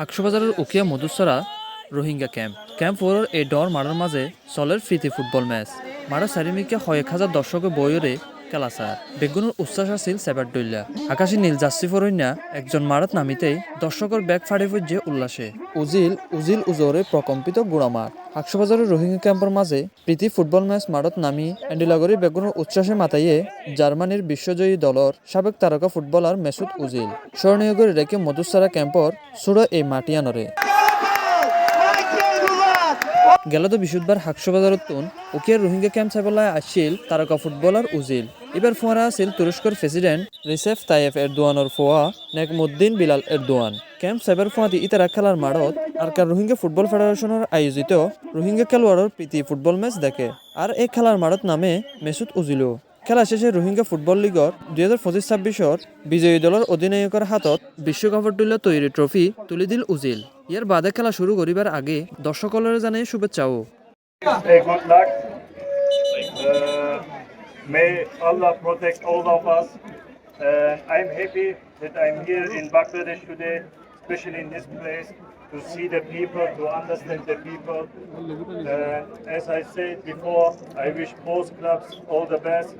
আকশবাজারের Ukhia মধুসরা Rohingya camp ফোরের এই ডর মাঠের মাঝে চলের প্রীতি ফুটবল ম্যাচ মাঠের চারিমিকে 1,000 দর্শকে বইরে খেলা স্যার বেগুনের উচ্ছ্বাস আছিল সেবার ডইলা আকাশী নীল জার্সি ফরইনা একজন মাঠত নামিতেই দর্শকের ব্যাগ ফাড়ে ফুজে উল্লাসে উজিল উজিল উজরে প্রকম্পিত গুড়ামাঠ আকশবাজারের রোহিঙ্গা ক্যাম্পের মাঝে প্রীতি ফুটবল ম্যাচ মাঠত নামি এন্ডিলাগরি বেগুনের উচ্ছ্বাসে মাতাইয়ে জার্মানির বিশ্বজয়ী দলের সাবেক তারকা ফুটবলার মেসুদ উজিল স্মরণীয় করে রেখে মধুসারা ক্যাম্পর সুড়ো এই মাটিয়ানরে গেল তো বিশুদ্ধবার হাকশবাজারত উকিয়ার রোহিঙ্গা ক্যাম্প চাইবলাই আসছিল তারকা ফুটবলার উজিল এবার ফোয়ারা আছিল তুরস্কের প্রেসিডেন্ট রিসেফ তাইয়েফ এরদোয়ানের ফোয়া নেকমুদ্দিন বিলাল এরদোয়ান ক্যাম্প সাইবার ফোয়াদি ইতারা খেলার মাঠত আর রোহিঙ্গা ফুটবল ফেডারেশনের আয়োজিত রোহিঙ্গা খেলোয়াড়ের প্রীতি ফুটবল ম্যাচ দেখে আর এই খেলার মাঠত নামে মেসুদ উজিলও খেলা শেষে রোহিঙ্গা ফুটবল লিগর 2025-26 বিজয়ী দলের অধিনায়কের হাতত বিশ্বকাপের তুলে তৈরি ট্রফি তুলে দিল উজিল ইয়ার বাদে খেলা শুরু করিবার আগে দর্শকদের জানাই শুভেচ্ছাও Good luck. May Allah protect all of us. I'm happy that I'm here in Bangladesh today, especially in this place, to see the people, to understand the people. As I said before, I wish both clubs all the best.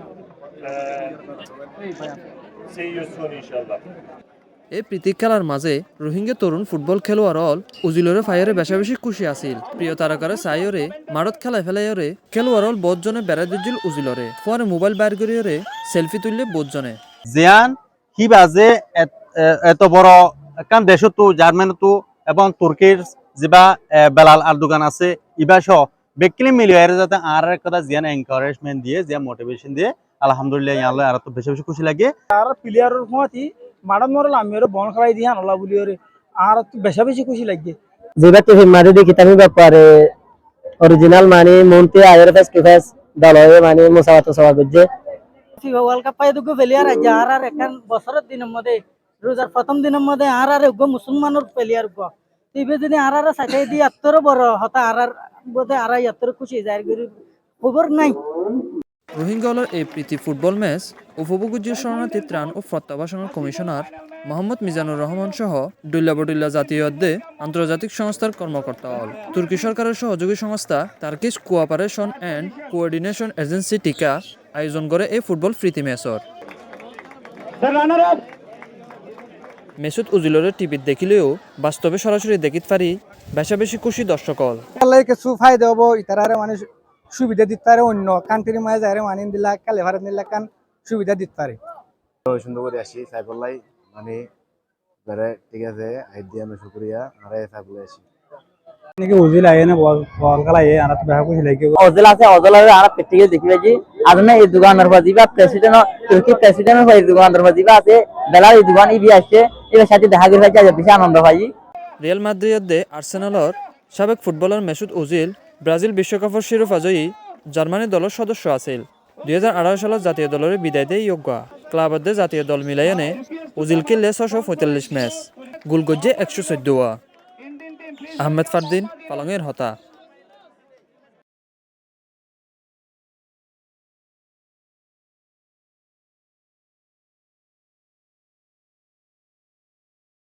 See you soon, inshallah. এই প্রীতি খেলার মাঝে রোহিঙ্গা তরুণ football খেলোয়াড় উজিলরে ফায়ারে বেশা বেশি খুশি আছিল প্রিয় তারকারে চাইরে মারত খেলায় ফেলাইরে খেলোয়াড় বহুতজনে বেড়াই দিছিল উজিলরে পরে মোবাইল বাইর করিয়ে সেলফি তুললে বহুতজনে জিয়ান কি বাজে এত বড় কান দেশতো জার্মানিতো এবং তুর্কির যা বেলাল আরদোগান আছে ইবাস ব্যক্তি মিলিয়ে যাতে আর একটা জিয়ান এনকারেজমেন্ট দিয়ে জিয়ান মোটিভেশন দিয়ে আলহামদুলিল্লাহ আল্লাহ আর তো বেশি বেশি খুশি লাগে আর প্লেয়ারের সময়তি মাডাম মরল আমি ওর বন খেলাই দিয়ে আনলা বলি ওরে আর তো বেশা বেশি খুশি লাগে যেটা তো মাঝে দেখি তামি ব্যাপারে অরিজিনাল মানে মন্তে আয়ের ফেস টু ফেস দলয়ে মানে মুসাওয়াত সওয়া গজে ফিফা ওয়ার্ল্ড কাপ পাই দুগো প্লেয়ার আছে আর একান বছরের দিনের মধ্যে রোজার প্রথম দিনের মধ্যে আর গো মুসলমানের প্লেয়ার গো টিভি যদি আর সাইডে দি এতর বড় হতা আর বোধে আর এতর খুশি যায় খবর নাই রোহিঙ্গার এই প্রীতি ফুটবল ম্যাচ উপভোগ্য শরণার্থী ত্রাণ ও প্রত্যাবাসনের কমিশনার মোহাম্মদ মিজানুর রহমান সহ ডুল্লাবডুল্লা জাতীয় আন্তর্জাতিক সংস্থার কর্মকর্তা তুর্কি সরকারের সহযোগী সংস্থা Turkish cooperation and coordination agency টিকা আয়োজন করে এই ফুটবল প্রীতি ম্যাচর মেসুদ উজিলরে টিভিত দেখিলেও বাস্তবে সরাসরি দেখিত পারি বেশা বেশি খুশি দর্শক কিছু ফায়দা হবো ইতারারে মানে সুবিধা দিতে পারে অন্য কান্ট্রির মাঝে যারে মানিন দিলা কালে ভারত নিলা কান সুবিধা দিতে পারে সুন্দর করে আসি সাইফুল্লাহ মানে বেড়ে ঠিক আছে আইডিয়া আমি শুক্রিয়া আর সাইফুল্লাহ আসি নাকি উজিল আয়ে না বল খেলায় আর তো বেশি খুশি লাগে অজল আছে অজলের আর প্র্যাকটিক্যাল দেখিবে যে আদনে এই দোকানের বাজিবা প্রেসিডেন্ট তুর্কি প্রেসিডেন্ট হয় দোকানের বাজিবা আছে বেলাল এই দোকান ইবি আসছে এর সাথে দেখা গেছে যে বেশি আনন্দ পাই রিয়াল মাদ্রিদে আর্সেনালের সাবেক ফুটবলার মেসুদ উজিল ব্রাজিল বিশ্বকাপের শিরোপা জয়ী জার্মানি দলের সদস্য আছিল 2018 সালত জাতীয় দলের বিদায় দেয় ইয়োগা ক্লাবদের জাতীয় দল মিলাইনে উজিল খেললে 645 ম্যাচ গোল গজ্জে 114 আহমেদ ফারদিন পালংয়ের হতা।